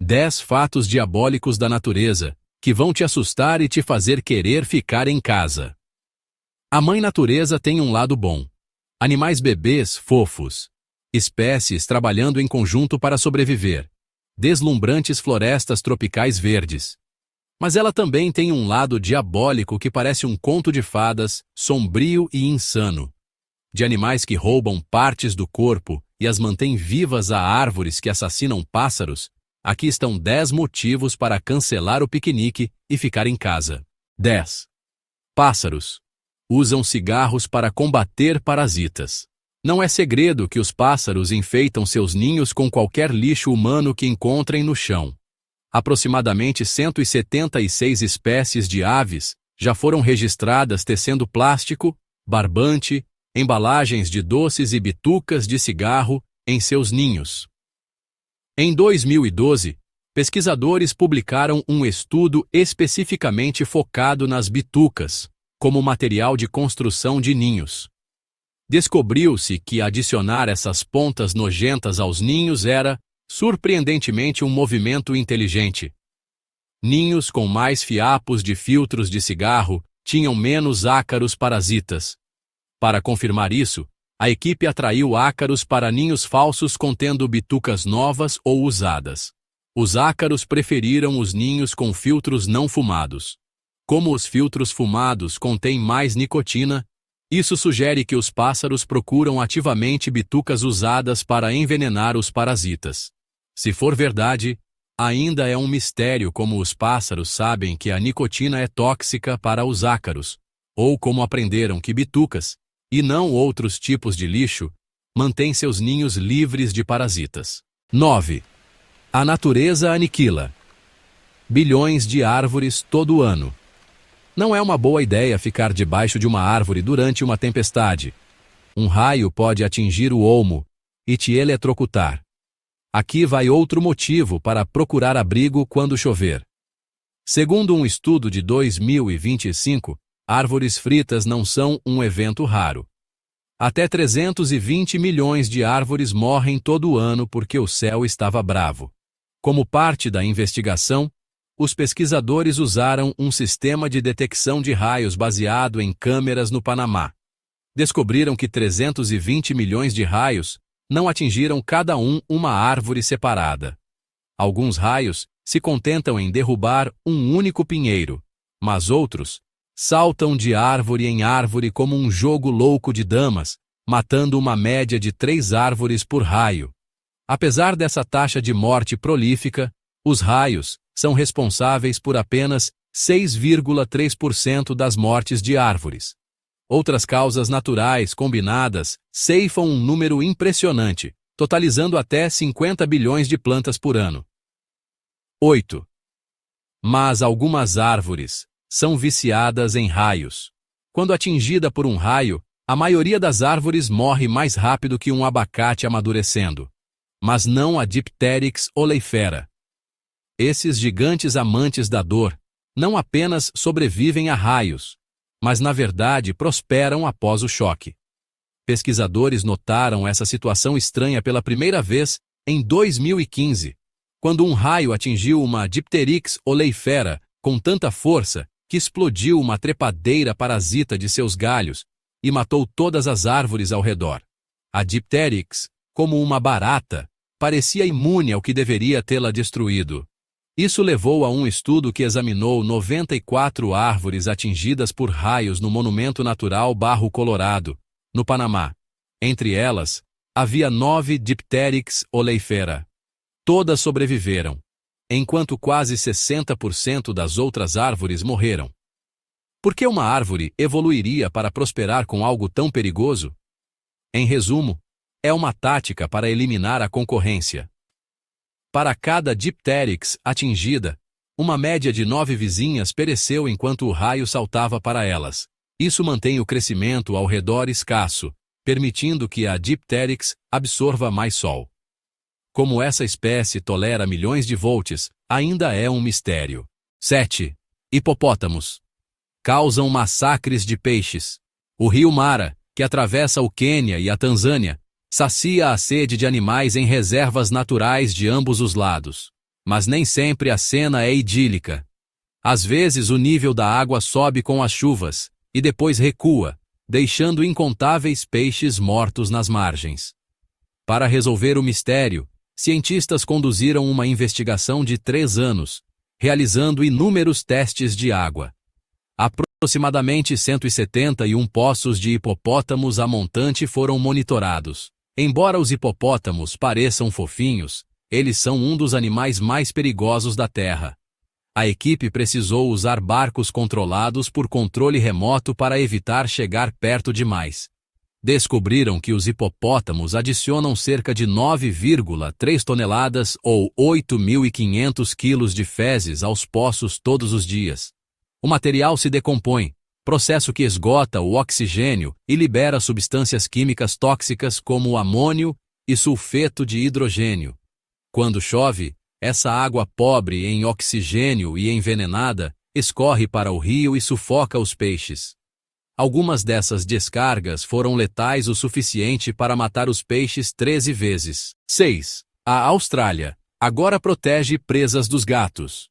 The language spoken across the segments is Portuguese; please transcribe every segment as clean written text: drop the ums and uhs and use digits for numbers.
10 fatos diabólicos da natureza, que vão te assustar e te fazer querer ficar em casa. A mãe natureza tem um lado bom. Animais bebês fofos. Espécies trabalhando em conjunto para sobreviver. Deslumbrantes florestas tropicais verdes. Mas ela também tem um lado diabólico que parece um conto de fadas, sombrio e insano. De animais que roubam partes do corpo e as mantêm vivas a árvores que assassinam pássaros, aqui estão 10 motivos para cancelar o piquenique e ficar em casa. 10. Pássaros. Usam cigarros para combater parasitas. Não é segredo que os pássaros enfeitam seus ninhos com qualquer lixo humano que encontrem no chão. Aproximadamente 176 espécies de aves já foram registradas tecendo plástico, barbante, embalagens de doces e bitucas de cigarro em seus ninhos. Em 2012, pesquisadores publicaram um estudo especificamente focado nas bitucas, como material de construção de ninhos. Descobriu-se que adicionar essas pontas nojentas aos ninhos era, surpreendentemente, um movimento inteligente. Ninhos com mais fiapos de filtros de cigarro tinham menos ácaros parasitas. Para confirmar isso, a equipe atraiu ácaros para ninhos falsos contendo bitucas novas ou usadas. Os ácaros preferiram os ninhos com filtros não fumados. Como os filtros fumados contêm mais nicotina, isso sugere que os pássaros procuram ativamente bitucas usadas para envenenar os parasitas. Se for verdade, ainda é um mistério como os pássaros sabem que a nicotina é tóxica para os ácaros, ou como aprenderam que bitucas, e não outros tipos de lixo, mantêm seus ninhos livres de parasitas. 9. A natureza aniquila. Bilhões de árvores todo ano. Não é uma boa ideia ficar debaixo de uma árvore durante uma tempestade. Um raio pode atingir o olmo e te eletrocutar. Aqui vai outro motivo para procurar abrigo quando chover. Segundo um estudo de 2025, árvores fritas não são um evento raro. Até 320 milhões de árvores morrem todo ano porque o céu estava bravo. Como parte da investigação, os pesquisadores usaram um sistema de detecção de raios baseado em câmeras no Panamá. Descobriram que 320 milhões de raios não atingiram cada uma árvore separada. Alguns raios se contentam em derrubar um único pinheiro, mas outros saltam de árvore em árvore como um jogo louco de damas, matando uma média de 3 árvores por raio. Apesar dessa taxa de morte prolífica, os raios são responsáveis por apenas 6,3% das mortes de árvores. Outras causas naturais combinadas ceifam um número impressionante, totalizando até 50 bilhões de plantas por ano. 8. Mas algumas árvores são viciadas em raios. Quando atingida por um raio, a maioria das árvores morre mais rápido que um abacate amadurecendo. Mas não a Dipteryx oleifera. Esses gigantes amantes da dor não apenas sobrevivem a raios, mas na verdade prosperam após o choque. Pesquisadores notaram essa situação estranha pela primeira vez em 2015, quando um raio atingiu uma Dipteryx oleifera com tanta força que explodiu uma trepadeira parasita de seus galhos e matou todas as árvores ao redor. A Dipteryx, como uma barata, parecia imune ao que deveria tê-la destruído. Isso levou a um estudo que examinou 94 árvores atingidas por raios no Monumento Natural Barro Colorado, no Panamá. Entre elas, havia 9 Dipteryx oleifera. Todas sobreviveram, enquanto quase 60% das outras árvores morreram. Por que uma árvore evoluiria para prosperar com algo tão perigoso? Em resumo, é uma tática para eliminar a concorrência. Para cada Dipteryx atingida, uma média de 9 vizinhas pereceu enquanto o raio saltava para elas. Isso mantém o crescimento ao redor escasso, permitindo que a Dipteryx absorva mais sol. Como essa espécie tolera milhões de volts, ainda é um mistério. 7. Hipopótamos. Causam massacres de peixes. O rio Mara, que atravessa o Quênia e a Tanzânia, sacia a sede de animais em reservas naturais de ambos os lados. Mas nem sempre a cena é idílica. Às vezes o nível da água sobe com as chuvas, e depois recua, deixando incontáveis peixes mortos nas margens. Para resolver o mistério, cientistas conduziram uma investigação de 3 anos, realizando inúmeros testes de água. Aproximadamente 171 poços de hipopótamos a montante foram monitorados. Embora os hipopótamos pareçam fofinhos, eles são um dos animais mais perigosos da Terra. A equipe precisou usar barcos controlados por controle remoto para evitar chegar perto demais. Descobriram que os hipopótamos adicionam cerca de 9,3 toneladas ou 8.500 quilos de fezes aos poços todos os dias. O material se decompõe, processo que esgota o oxigênio e libera substâncias químicas tóxicas como amônio e sulfeto de hidrogênio. Quando chove, essa água pobre em oxigênio e envenenada escorre para o rio e sufoca os peixes. Algumas dessas descargas foram letais o suficiente para matar os peixes 13 vezes. 6. A Austrália agora protege presas dos gatos.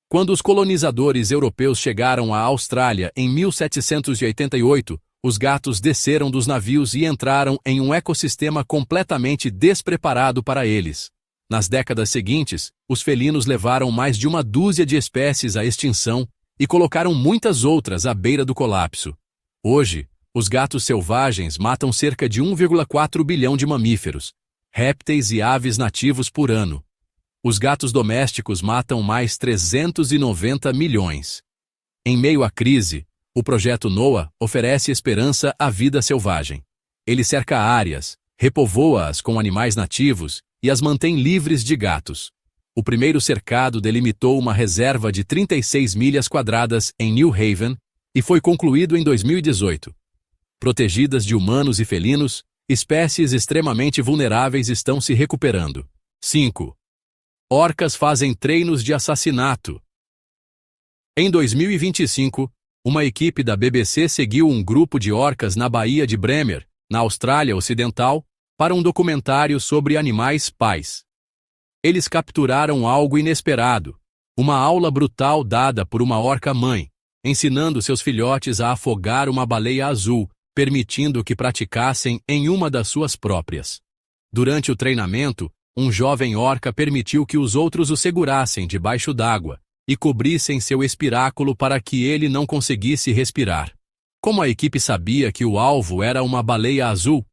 Quando os colonizadores europeus chegaram à Austrália em 1788, os gatos desceram dos navios e entraram em um ecossistema completamente despreparado para eles. Nas décadas seguintes, os felinos levaram mais de uma dúzia de espécies à extinção e colocaram muitas outras à beira do colapso. Hoje, os gatos selvagens matam cerca de 1,4 bilhão de mamíferos, répteis e aves nativos por ano. Os gatos domésticos matam mais 390 milhões. Em meio à crise, o projeto NOAA oferece esperança à vida selvagem. Ele cerca áreas, repovoa-as com animais nativos e as mantém livres de gatos. O primeiro cercado delimitou uma reserva de 36 milhas quadradas em New Haven e foi concluído em 2018. Protegidas de humanos e felinos, espécies extremamente vulneráveis estão se recuperando. 5. Orcas fazem treinos de assassinato. Em 2025, uma equipe da BBC seguiu um grupo de orcas na Baía de Bremer, na Austrália Ocidental, para um documentário sobre animais pais. Eles capturaram algo inesperado, uma aula brutal dada por uma orca-mãe, ensinando seus filhotes a afogar uma baleia azul, permitindo que praticassem em uma das suas próprias. Durante o treinamento, um jovem orca permitiu que os outros o segurassem debaixo d'água e cobrissem seu espiráculo para que ele não conseguisse respirar. Como a equipe sabia que o alvo era uma baleia azul?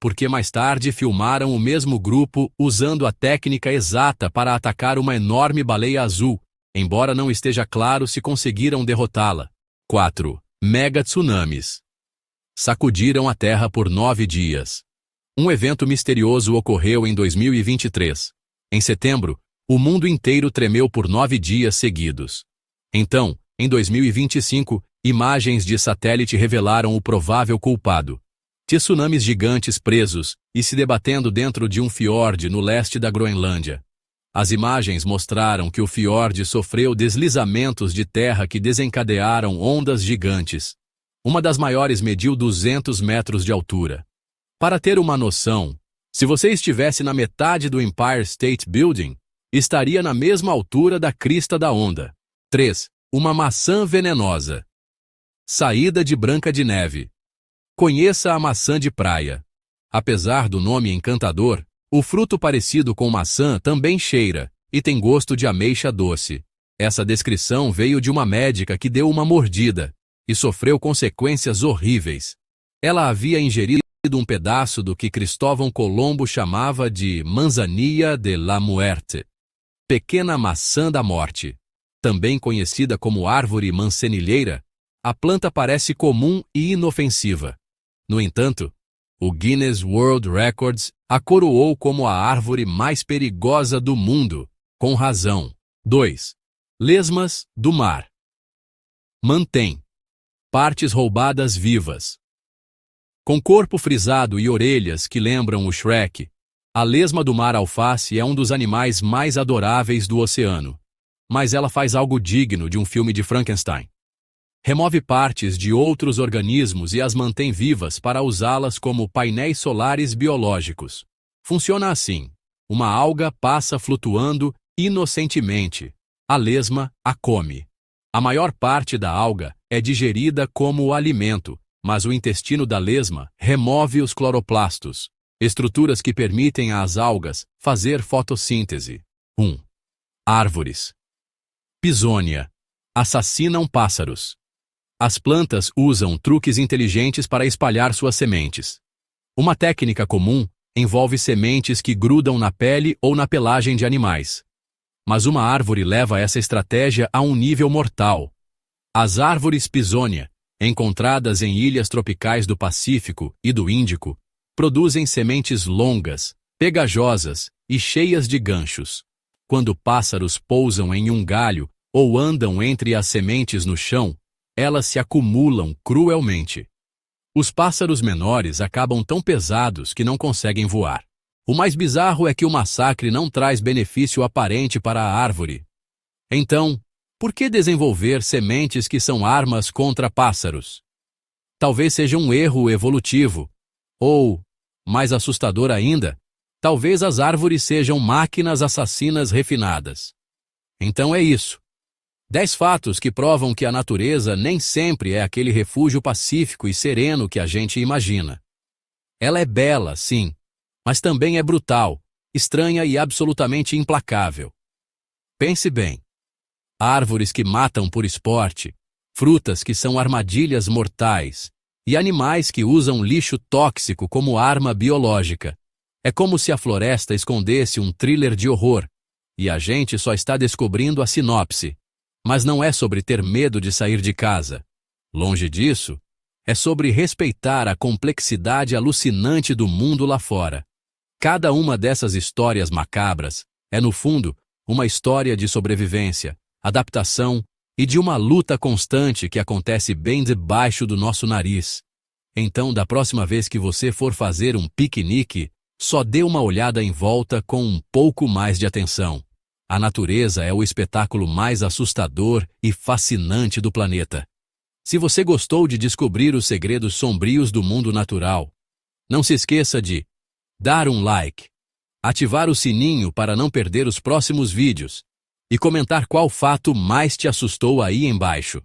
Porque mais tarde filmaram o mesmo grupo usando a técnica exata para atacar uma enorme baleia azul, embora não esteja claro se conseguiram derrotá-la. 4. Mega tsunamis. Sacudiram a Terra por 9 dias. Um evento misterioso ocorreu em 2023. Em setembro, o mundo inteiro tremeu por 9 dias seguidos. Então, em 2025, imagens de satélite revelaram o provável culpado. Tsunamis gigantes presos e se debatendo dentro de um fiorde no leste da Groenlândia. As imagens mostraram que o fiorde sofreu deslizamentos de terra que desencadearam ondas gigantes. Uma das maiores mediu 200 metros de altura. Para ter uma noção, se você estivesse na metade do Empire State Building, estaria na mesma altura da crista da onda. 3. Uma maçã venenosa. Saída de Branca de Neve. Conheça a maçã de praia. Apesar do nome encantador, o fruto parecido com maçã também cheira e tem gosto de ameixa doce. Essa descrição veio de uma médica que deu uma mordida e sofreu consequências horríveis. Ela havia ingerido um pedaço do que Cristóvão Colombo chamava de manzanilla de la muerte, pequena maçã da morte. Também conhecida como árvore mancenilheira, a planta parece comum e inofensiva. No entanto, o Guinness World Records a coroou como a árvore mais perigosa do mundo, com razão. 2. Lesmas do mar. Mantém. Partes roubadas vivas. Com corpo frisado e orelhas que lembram o Shrek, a lesma do mar alface é um dos animais mais adoráveis do oceano. Mas ela faz algo digno de um filme de Frankenstein. Remove partes de outros organismos e as mantém vivas para usá-las como painéis solares biológicos. Funciona assim: uma alga passa flutuando inocentemente. A lesma a come. A maior parte da alga é digerida como alimento, mas o intestino da lesma remove os cloroplastos, estruturas que permitem às algas fazer fotossíntese. 1. Árvores. Pisônia. Assassinam pássaros. As plantas usam truques inteligentes para espalhar suas sementes. Uma técnica comum envolve sementes que grudam na pele ou na pelagem de animais. Mas uma árvore leva essa estratégia a um nível mortal. As árvores pisônia, encontradas em ilhas tropicais do Pacífico e do Índico, produzem sementes longas, pegajosas e cheias de ganchos. Quando pássaros pousam em um galho ou andam entre as sementes no chão, elas se acumulam cruelmente. Os pássaros menores acabam tão pesados que não conseguem voar. O mais bizarro é que o massacre não traz benefício aparente para a árvore. Então, por que desenvolver sementes que são armas contra pássaros? Talvez seja um erro evolutivo. Ou, mais assustador ainda, talvez as árvores sejam máquinas assassinas refinadas. Então é isso. 10 fatos que provam que a natureza nem sempre é aquele refúgio pacífico e sereno que a gente imagina. Ela é bela, sim, mas também é brutal, estranha e absolutamente implacável. Pense bem. Árvores que matam por esporte, frutas que são armadilhas mortais e animais que usam lixo tóxico como arma biológica. É como se a floresta escondesse um thriller de horror e a gente só está descobrindo a sinopse. Mas não é sobre ter medo de sair de casa. Longe disso, é sobre respeitar a complexidade alucinante do mundo lá fora. Cada uma dessas histórias macabras é, no fundo, uma história de sobrevivência, adaptação e de uma luta constante que acontece bem debaixo do nosso nariz. Então, da próxima vez que você for fazer um piquenique, só dê uma olhada em volta com um pouco mais de atenção. A natureza é o espetáculo mais assustador e fascinante do planeta. Se você gostou de descobrir os segredos sombrios do mundo natural, não se esqueça de dar um like, ativar o sininho para não perder os próximos vídeos e comentar qual fato mais te assustou aí embaixo.